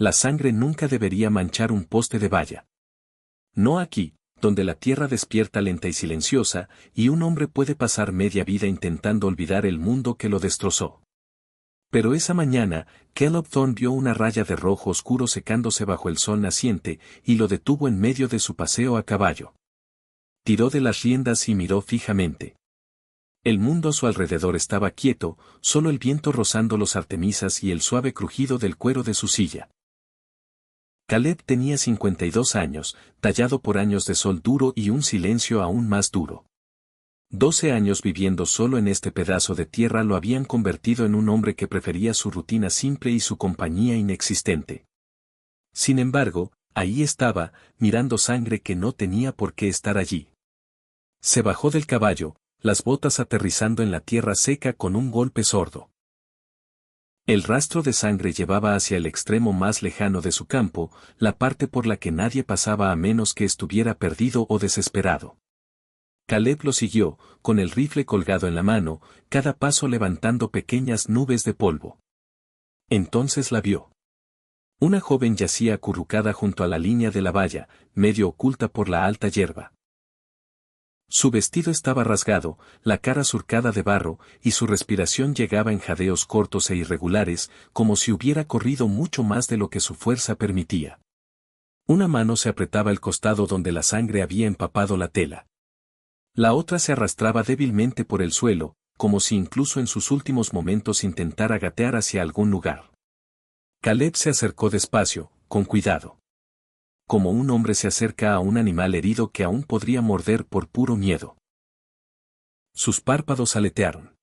La sangre nunca debería manchar un poste de valla. No aquí, donde la tierra despierta lenta y silenciosa, y un hombre puede pasar media vida intentando olvidar el mundo que lo destrozó. Pero esa mañana, Caleb Thorne vio una raya de rojo oscuro secándose bajo el sol naciente, y lo detuvo en medio de su paseo a caballo. Tiró de las riendas y miró fijamente. El mundo a su alrededor estaba quieto, solo el viento rozando los artemisas y el suave crujido del cuero de su silla. Caleb tenía 52 años, tallado por años de sol duro y un silencio aún más duro. 12 años viviendo solo en este pedazo de tierra lo habían convertido en un hombre que prefería su rutina simple y su compañía inexistente. Sin embargo, ahí estaba, mirando sangre que no tenía por qué estar allí. Se bajó del caballo, las botas aterrizando en la tierra seca con un golpe sordo. El rastro de sangre llevaba hacia el extremo más lejano de su campo, la parte por la que nadie pasaba a menos que estuviera perdido o desesperado. Caleb lo siguió, con el rifle colgado en la mano, cada paso levantando pequeñas nubes de polvo. Entonces la vio. Una joven yacía acurrucada junto a la línea de la valla, medio oculta por la alta hierba. Su vestido estaba rasgado, la cara surcada de barro, y su respiración llegaba en jadeos cortos e irregulares, como si hubiera corrido mucho más de lo que su fuerza permitía. Una mano se apretaba el costado donde la sangre había empapado la tela. La otra se arrastraba débilmente por el suelo, como si incluso en sus últimos momentos intentara gatear hacia algún lugar. Caleb se acercó despacio, con cuidado. Como un hombre se acerca a un animal herido que aún podría morder por puro miedo. Sus párpados aletearon.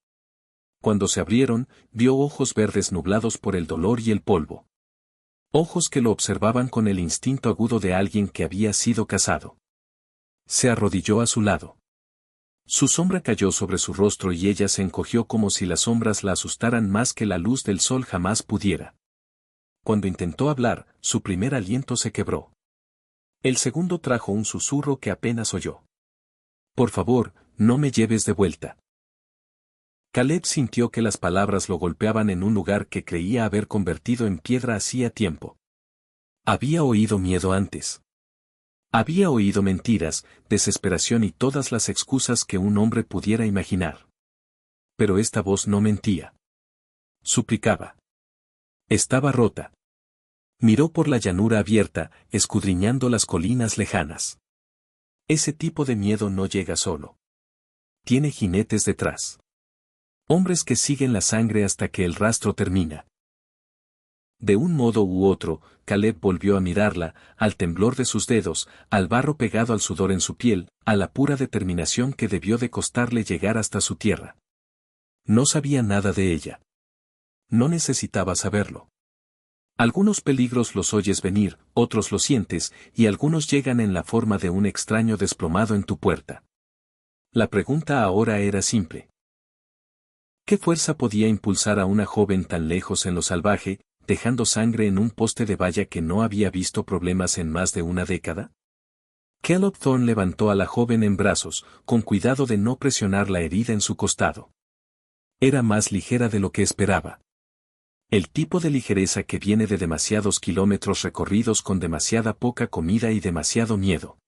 Cuando se abrieron, vio ojos verdes nublados por el dolor y el polvo. Ojos que lo observaban con el instinto agudo de alguien que había sido cazado. Se arrodilló a su lado. Su sombra cayó sobre su rostro y ella se encogió como si las sombras la asustaran más que la luz del sol jamás pudiera. Cuando intentó hablar, su primer aliento se quebró. El segundo trajo un susurro que apenas oyó. «Por favor, no me lleves de vuelta». Caleb sintió que las palabras lo golpeaban en un lugar que creía haber convertido en piedra hacía tiempo. Había oído miedo antes. Había oído mentiras, desesperación y todas las excusas que un hombre pudiera imaginar. Pero esta voz no mentía. Suplicaba. Estaba rota. Miró por la llanura abierta, escudriñando las colinas lejanas. Ese tipo de miedo no llega solo. Tiene jinetes detrás. Hombres que siguen la sangre hasta que el rastro termina. De un modo u otro, Caleb volvió a mirarla, al temblor de sus dedos, al barro pegado al sudor en su piel, a la pura determinación que debió de costarle llegar hasta su tierra. No sabía nada de ella. No necesitaba saberlo. Algunos peligros los oyes venir, otros los sientes, y algunos llegan en la forma de un extraño desplomado en tu puerta. La pregunta ahora era simple. ¿Qué fuerza podía impulsar a una joven tan lejos en lo salvaje, dejando sangre en un poste de valla que no había visto problemas en más de una década? Caleb Thorne levantó a la joven en brazos, con cuidado de no presionar la herida en su costado. Era más ligera de lo que esperaba. El tipo de ligereza que viene de demasiados kilómetros recorridos con demasiada poca comida y demasiado miedo.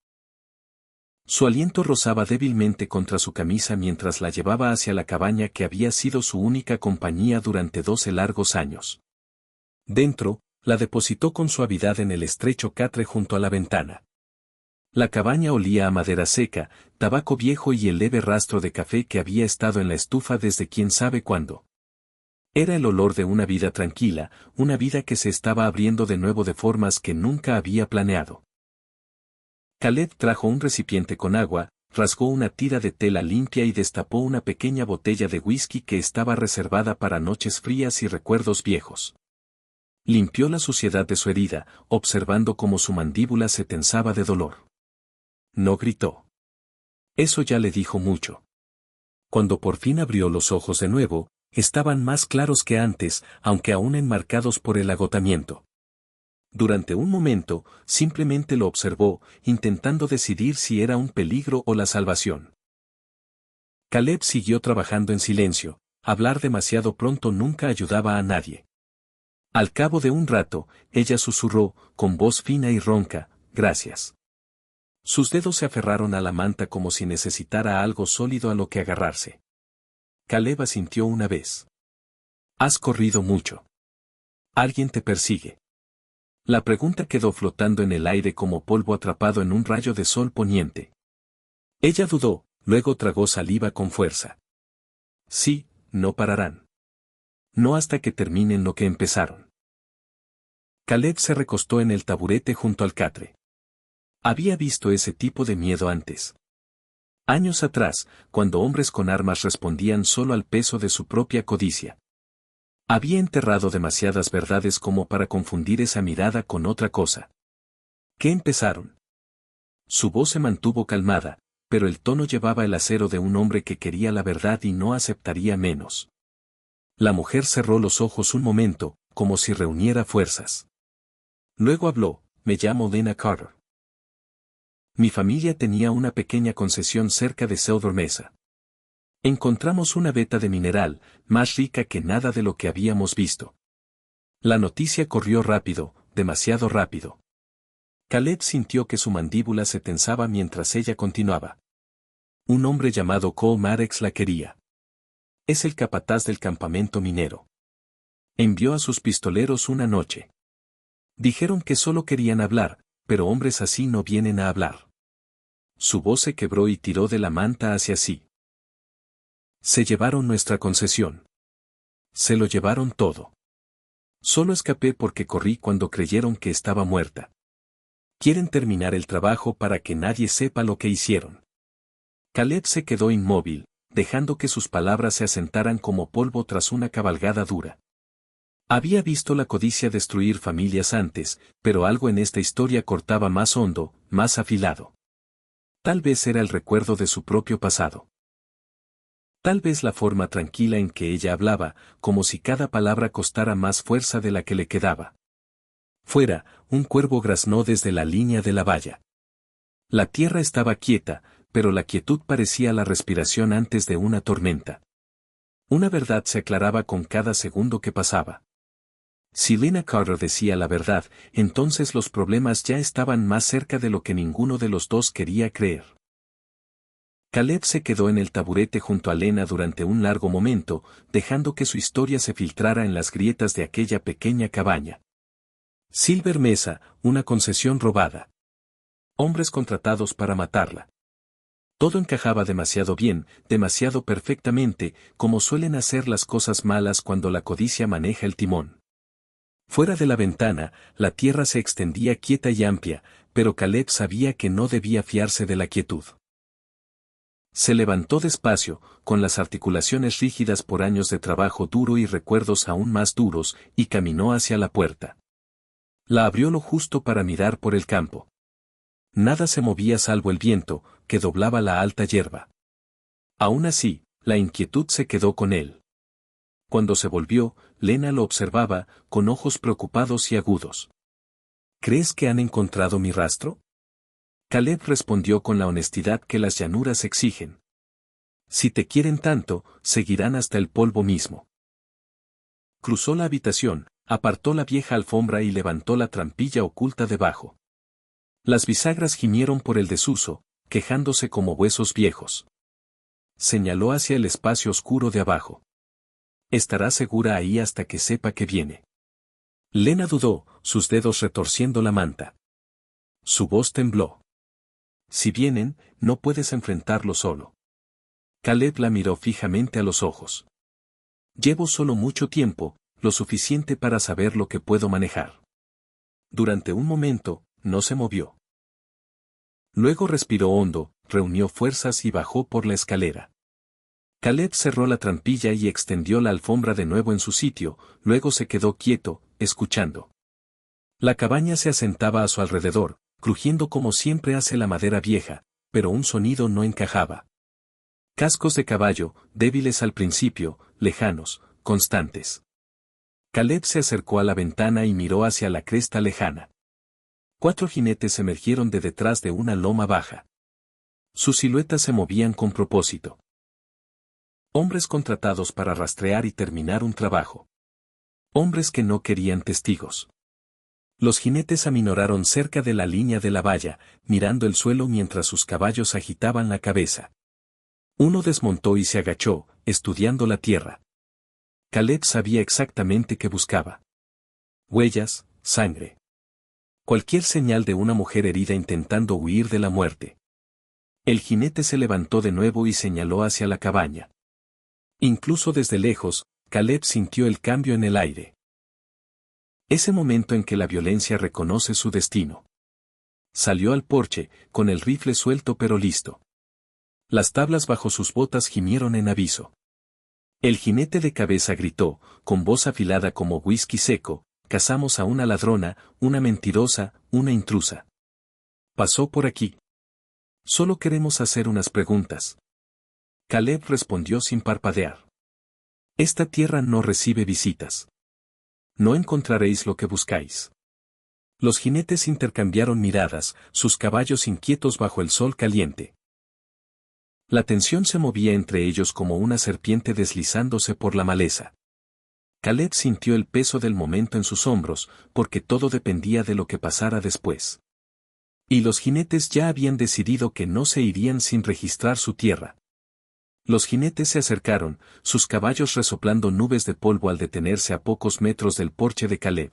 Su aliento rozaba débilmente contra su camisa mientras la llevaba hacia la cabaña que había sido su única compañía durante 12 largos años. Dentro, la depositó con suavidad en el estrecho catre junto a la ventana. La cabaña olía a madera seca, tabaco viejo y el leve rastro de café que había estado en la estufa desde quién sabe cuándo. Era el olor de una vida tranquila, una vida que se estaba abriendo de nuevo de formas que nunca había planeado. Caleb trajo un recipiente con agua, rasgó una tira de tela limpia y destapó una pequeña botella de whisky que estaba reservada para noches frías y recuerdos viejos. Limpió la suciedad de su herida, observando cómo su mandíbula se tensaba de dolor. No gritó. Eso ya le dijo mucho. Cuando por fin abrió los ojos de nuevo, estaban más claros que antes, aunque aún enmarcados por el agotamiento. Durante un momento, simplemente lo observó, intentando decidir si era un peligro o la salvación. Caleb siguió trabajando en silencio. Hablar demasiado pronto nunca ayudaba a nadie. Al cabo de un rato, ella susurró, con voz fina y ronca, «Gracias». Sus dedos se aferraron a la manta como si necesitara algo sólido a lo que agarrarse. Caleb asintió una vez. «Has corrido mucho. ¿Alguien te persigue?». La pregunta quedó flotando en el aire como polvo atrapado en un rayo de sol poniente. Ella dudó, luego tragó saliva con fuerza. «Sí, no pararán. No hasta que terminen lo que empezaron». Caleb se recostó en el taburete junto al catre. Había visto ese tipo de miedo antes. Años atrás, cuando hombres con armas respondían solo al peso de su propia codicia. Había enterrado demasiadas verdades como para confundir esa mirada con otra cosa. ¿Qué empezaron? Su voz se mantuvo calmada, pero el tono llevaba el acero de un hombre que quería la verdad y no aceptaría menos. La mujer cerró los ojos un momento, como si reuniera fuerzas. Luego habló, «Me llamo Lena Carter. Mi familia tenía una pequeña concesión cerca de Silver Mesa. Encontramos una veta de mineral, más rica que nada de lo que habíamos visto». La noticia corrió rápido, demasiado rápido. Caleb sintió que su mandíbula se tensaba mientras ella continuaba. «Un hombre llamado Cole Maddox la quería. Es el capataz del campamento minero. Envió a sus pistoleros una noche. Dijeron que solo querían hablar, pero hombres así no vienen a hablar». Su voz se quebró y tiró de la manta hacia sí. «Se llevaron nuestra concesión. Se lo llevaron todo. Solo escapé porque corrí cuando creyeron que estaba muerta. Quieren terminar el trabajo para que nadie sepa lo que hicieron». Caleb se quedó inmóvil, dejando que sus palabras se asentaran como polvo tras una cabalgada dura. Había visto la codicia destruir familias antes, pero algo en esta historia cortaba más hondo, más afilado. Tal vez era el recuerdo de su propio pasado. Tal vez la forma tranquila en que ella hablaba, como si cada palabra costara más fuerza de la que le quedaba. Fuera, un cuervo graznó desde la línea de la valla. La tierra estaba quieta, pero la quietud parecía la respiración antes de una tormenta. Una verdad se aclaraba con cada segundo que pasaba. Si Lena Carter decía la verdad, entonces los problemas ya estaban más cerca de lo que ninguno de los dos quería creer. Caleb se quedó en el taburete junto a Lena durante un largo momento, dejando que su historia se filtrara en las grietas de aquella pequeña cabaña. Silver Mesa, una concesión robada. Hombres contratados para matarla. Todo encajaba demasiado bien, demasiado perfectamente, como suelen hacer las cosas malas cuando la codicia maneja el timón. Fuera de la ventana, la tierra se extendía quieta y amplia, pero Caleb sabía que no debía fiarse de la quietud. Se levantó despacio, con las articulaciones rígidas por años de trabajo duro y recuerdos aún más duros, y caminó hacia la puerta. La abrió lo justo para mirar por el campo. Nada se movía salvo el viento, que doblaba la alta hierba. Aún así, la inquietud se quedó con él. Cuando se volvió, Lena lo observaba, con ojos preocupados y agudos. «¿Crees que han encontrado mi rastro?». Caleb respondió con la honestidad que las llanuras exigen. «Si te quieren tanto, seguirán hasta el polvo mismo». Cruzó la habitación, apartó la vieja alfombra y levantó la trampilla oculta debajo. Las bisagras gimieron por el desuso, quejándose como huesos viejos. Señaló hacia el espacio oscuro de abajo. «Estará segura ahí hasta que sepa que viene». Lena dudó, sus dedos retorciendo la manta. Su voz tembló. «Si vienen, no puedes enfrentarlo solo». Caleb la miró fijamente a los ojos. «Llevo solo mucho tiempo, lo suficiente para saber lo que puedo manejar». Durante un momento, no se movió. Luego respiró hondo, reunió fuerzas y bajó por la escalera. Caleb cerró la trampilla y extendió la alfombra de nuevo en su sitio, luego se quedó quieto, escuchando. La cabaña se asentaba a su alrededor, crujiendo como siempre hace la madera vieja, pero un sonido no encajaba. Cascos de caballo, débiles al principio, lejanos, constantes. Caleb se acercó a la ventana y miró hacia la cresta lejana. 4 jinetes emergieron de detrás de una loma baja. Sus siluetas se movían con propósito. Hombres contratados para rastrear y terminar un trabajo. Hombres que no querían testigos. Los jinetes aminoraron cerca de la línea de la valla, mirando el suelo mientras sus caballos agitaban la cabeza. Uno desmontó y se agachó, estudiando la tierra. Caleb sabía exactamente qué buscaba. Huellas, sangre. Cualquier señal de una mujer herida intentando huir de la muerte. El jinete se levantó de nuevo y señaló hacia la cabaña. Incluso desde lejos, Caleb sintió el cambio en el aire. Ese momento en que la violencia reconoce su destino. Salió al porche, con el rifle suelto pero listo. Las tablas bajo sus botas gimieron en aviso. El jinete de cabeza gritó, con voz afilada como whisky seco: cazamos a una ladrona, una mentirosa, una intrusa. Pasó por aquí. Solo queremos hacer unas preguntas. Caleb respondió sin parpadear. Esta tierra no recibe visitas. No encontraréis lo que buscáis. Los jinetes intercambiaron miradas, sus caballos inquietos bajo el sol caliente. La tensión se movía entre ellos como una serpiente deslizándose por la maleza. Caleb sintió el peso del momento en sus hombros, porque todo dependía de lo que pasara después. Y los jinetes ya habían decidido que no se irían sin registrar su tierra. Los jinetes se acercaron, sus caballos resoplando nubes de polvo al detenerse a pocos metros del porche de Caleb.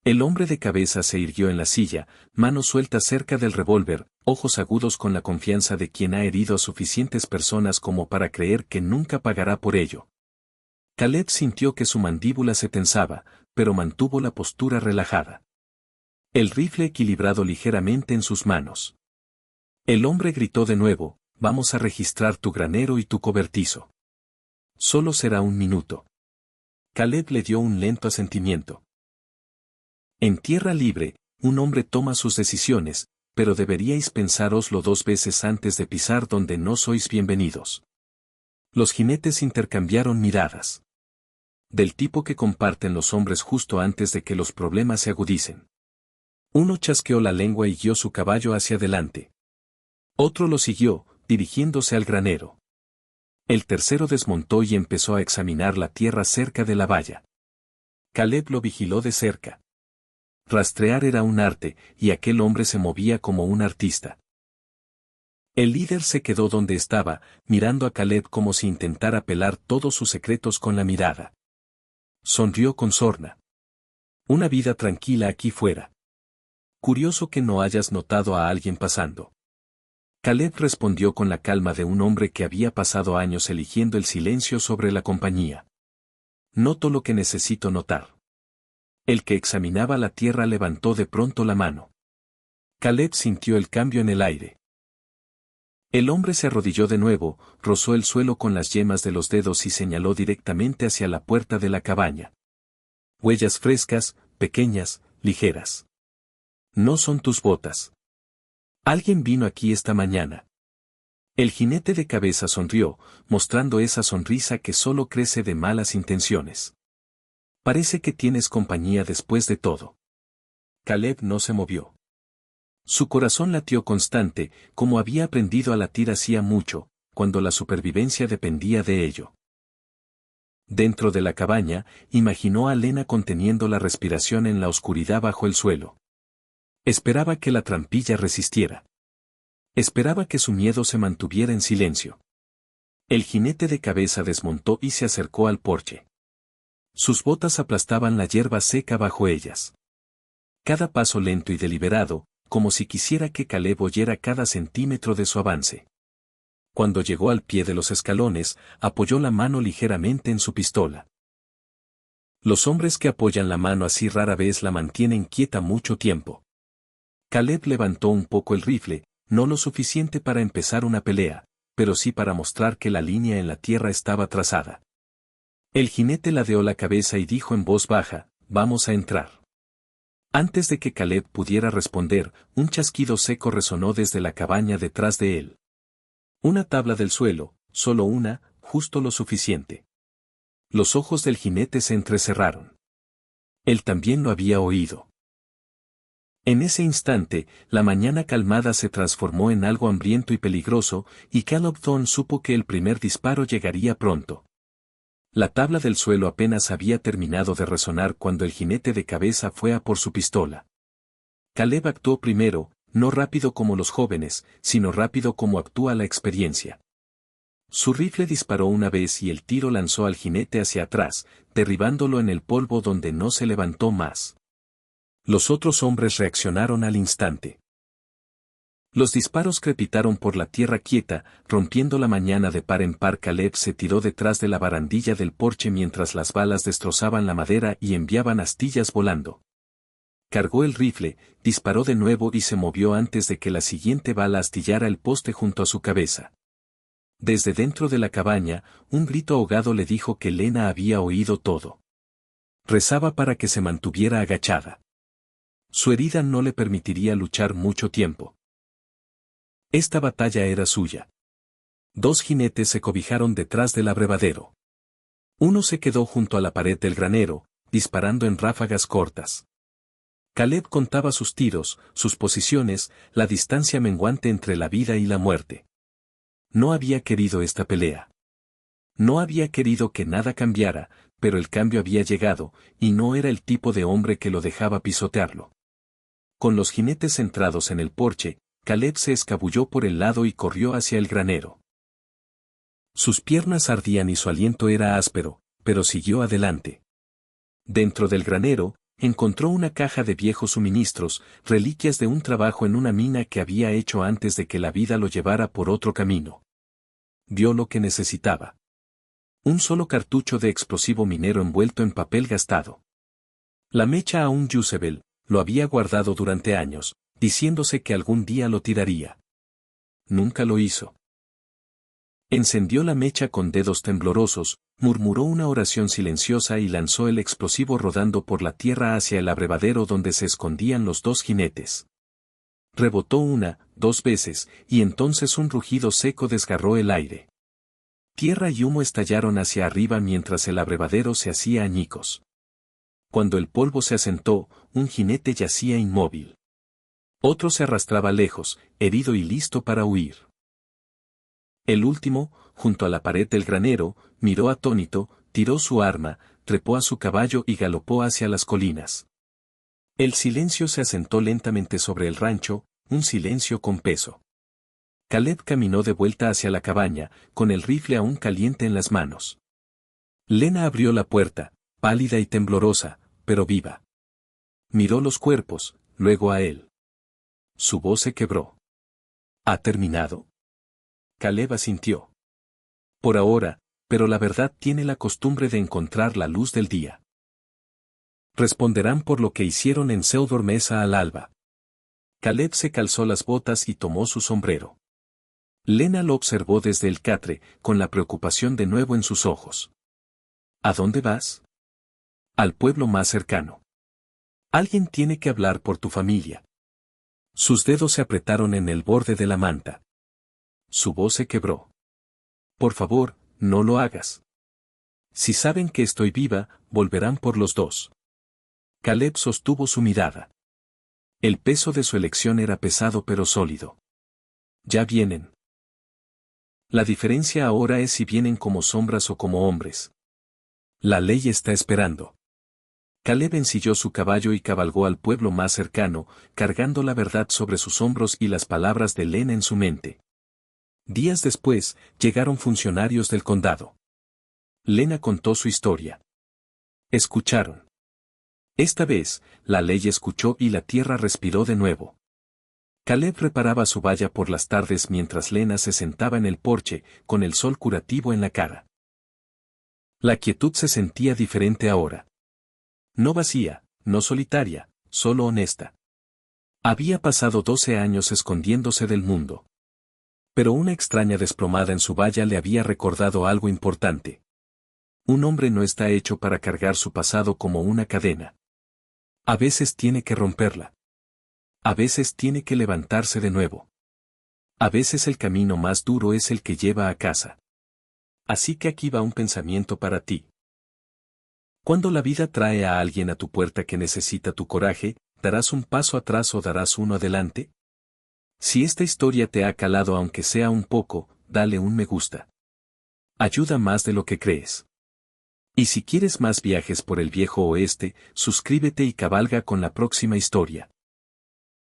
El hombre de cabeza se irguió en la silla, mano suelta cerca del revólver, ojos agudos con la confianza de quien ha herido a suficientes personas como para creer que nunca pagará por ello. Caleb sintió que su mandíbula se tensaba, pero mantuvo la postura relajada. El rifle equilibrado ligeramente en sus manos. El hombre gritó de nuevo: vamos a registrar tu granero y tu cobertizo. Solo será un minuto. Caleb le dio un lento asentimiento. En tierra libre, un hombre toma sus decisiones, pero deberíais pensároslo 2 veces antes de pisar donde no sois bienvenidos. Los jinetes intercambiaron miradas. Del tipo que comparten los hombres justo antes de que los problemas se agudicen. Uno chasqueó la lengua y guió su caballo hacia adelante. Otro lo siguió, dirigiéndose al granero. El tercero desmontó y empezó a examinar la tierra cerca de la valla. Caleb lo vigiló de cerca. Rastrear era un arte, y aquel hombre se movía como un artista. El líder se quedó donde estaba, mirando a Caleb como si intentara pelar todos sus secretos con la mirada. Sonrió con sorna. Una vida tranquila aquí fuera. Curioso que no hayas notado a alguien pasando. Caleb respondió con la calma de un hombre que había pasado años eligiendo el silencio sobre la compañía. Noto lo que necesito notar. El que examinaba la tierra levantó de pronto la mano. Caleb sintió el cambio en el aire. El hombre se arrodilló de nuevo, rozó el suelo con las yemas de los dedos y señaló directamente hacia la puerta de la cabaña. Huellas frescas, pequeñas, ligeras. No son tus botas. Alguien vino aquí esta mañana. El jinete de cabeza sonrió, mostrando esa sonrisa que solo crece de malas intenciones. Parece que tienes compañía después de todo. Caleb no se movió. Su corazón latió constante, como había aprendido a latir hacía mucho, cuando la supervivencia dependía de ello. Dentro de la cabaña, imaginó a Lena conteniendo la respiración en la oscuridad bajo el suelo. Esperaba que la trampilla resistiera. Esperaba que su miedo se mantuviera en silencio. El jinete de cabeza desmontó y se acercó al porche. Sus botas aplastaban la hierba seca bajo ellas. Cada paso lento y deliberado, como si quisiera que Caleb oyera cada centímetro de su avance. Cuando llegó al pie de los escalones, apoyó la mano ligeramente en su pistola. Los hombres que apoyan la mano así rara vez la mantienen quieta mucho tiempo. Caleb levantó un poco el rifle, no lo suficiente para empezar una pelea, pero sí para mostrar que la línea en la tierra estaba trazada. El jinete ladeó la cabeza y dijo en voz baja: vamos a entrar. Antes de que Caleb pudiera responder, un chasquido seco resonó desde la cabaña detrás de él. Una tabla del suelo, solo una, justo lo suficiente. Los ojos del jinete se entrecerraron. Él también lo había oído. En ese instante, la mañana calmada se transformó en algo hambriento y peligroso, y Caleb Thorne supo que el primer disparo llegaría pronto. La tabla del suelo apenas había terminado de resonar cuando el jinete de cabeza fue a por su pistola. Caleb actuó primero, no rápido como los jóvenes, sino rápido como actúa la experiencia. Su rifle disparó una vez y el tiro lanzó al jinete hacia atrás, derribándolo en el polvo donde no se levantó más. Los otros hombres reaccionaron al instante. Los disparos crepitaron por la tierra quieta, rompiendo la mañana de par en par. Caleb se tiró detrás de la barandilla del porche mientras las balas destrozaban la madera y enviaban astillas volando. Cargó el rifle, disparó de nuevo y se movió antes de que la siguiente bala astillara el poste junto a su cabeza. Desde dentro de la cabaña, un grito ahogado le dijo que Lena había oído todo. Rezaba para que se mantuviera agachada. Su herida no le permitiría luchar mucho tiempo. Esta batalla era suya. Dos jinetes se cobijaron detrás del abrevadero. Uno se quedó junto a la pared del granero, disparando en ráfagas cortas. Caleb contaba sus tiros, sus posiciones, la distancia menguante entre la vida y la muerte. No había querido esta pelea. No había querido que nada cambiara, pero el cambio había llegado, y no era el tipo de hombre que lo dejaba pisotearlo. Con los jinetes centrados en el porche, Caleb se escabulló por el lado y corrió hacia el granero. Sus piernas ardían y su aliento era áspero, pero siguió adelante. Dentro del granero, encontró una caja de viejos suministros, reliquias de un trabajo en una mina que había hecho antes de que la vida lo llevara por otro camino. Vio lo que necesitaba. Un solo cartucho de explosivo minero envuelto en papel gastado. La mecha a un Jezebel, lo había guardado durante años, diciéndose que algún día lo tiraría. Nunca lo hizo. Encendió la mecha con dedos temblorosos, murmuró una oración silenciosa y lanzó el explosivo rodando por la tierra hacia el abrevadero donde se escondían los dos jinetes. Rebotó una, dos veces, y entonces un rugido seco desgarró el aire. Tierra y humo estallaron hacia arriba mientras el abrevadero se hacía añicos. Cuando el polvo se asentó, un jinete yacía inmóvil. Otro se arrastraba lejos, herido y listo para huir. El último, junto a la pared del granero, miró atónito, tiró su arma, trepó a su caballo y galopó hacia las colinas. El silencio se asentó lentamente sobre el rancho, un silencio con peso. Caleb caminó de vuelta hacia la cabaña, con el rifle aún caliente en las manos. Lena abrió la puerta, pálida y temblorosa, pero viva. Miró los cuerpos, luego a él. Su voz se quebró. ¿Ha terminado? Caleb asintió. Por ahora, pero la verdad tiene la costumbre de encontrar la luz del día. Responderán por lo que hicieron en Seudor Mesa al alba. Caleb se calzó las botas y tomó su sombrero. Lena lo observó desde el catre, con la preocupación de nuevo en sus ojos. ¿A dónde vas? Al pueblo más cercano. Alguien tiene que hablar por tu familia. Sus dedos se apretaron en el borde de la manta. Su voz se quebró. Por favor, no lo hagas. Si saben que estoy viva, volverán por los dos. Caleb sostuvo su mirada. El peso de su elección era pesado pero sólido. Ya vienen. La diferencia ahora es si vienen como sombras o como hombres. La ley está esperando. Caleb ensilló su caballo y cabalgó al pueblo más cercano, cargando la verdad sobre sus hombros y las palabras de Lena en su mente. Días después, llegaron funcionarios del condado. Lena contó su historia. Escucharon. Esta vez, la ley escuchó y la tierra respiró de nuevo. Caleb reparaba su valla por las tardes mientras Lena se sentaba en el porche, con el sol curativo en la cara. La quietud se sentía diferente ahora. No vacía, no solitaria, solo honesta. Había pasado 12 años escondiéndose del mundo. Pero una extraña desplomada en su valla le había recordado algo importante. Un hombre no está hecho para cargar su pasado como una cadena. A veces tiene que romperla. A veces tiene que levantarse de nuevo. A veces el camino más duro es el que lleva a casa. Así que aquí va un pensamiento para ti. Cuando la vida trae a alguien a tu puerta que necesita tu coraje, ¿darás un paso atrás o darás uno adelante? Si esta historia te ha calado aunque sea un poco, dale un me gusta. Ayuda más de lo que crees. Y si quieres más viajes por el viejo oeste, suscríbete y cabalga con la próxima historia.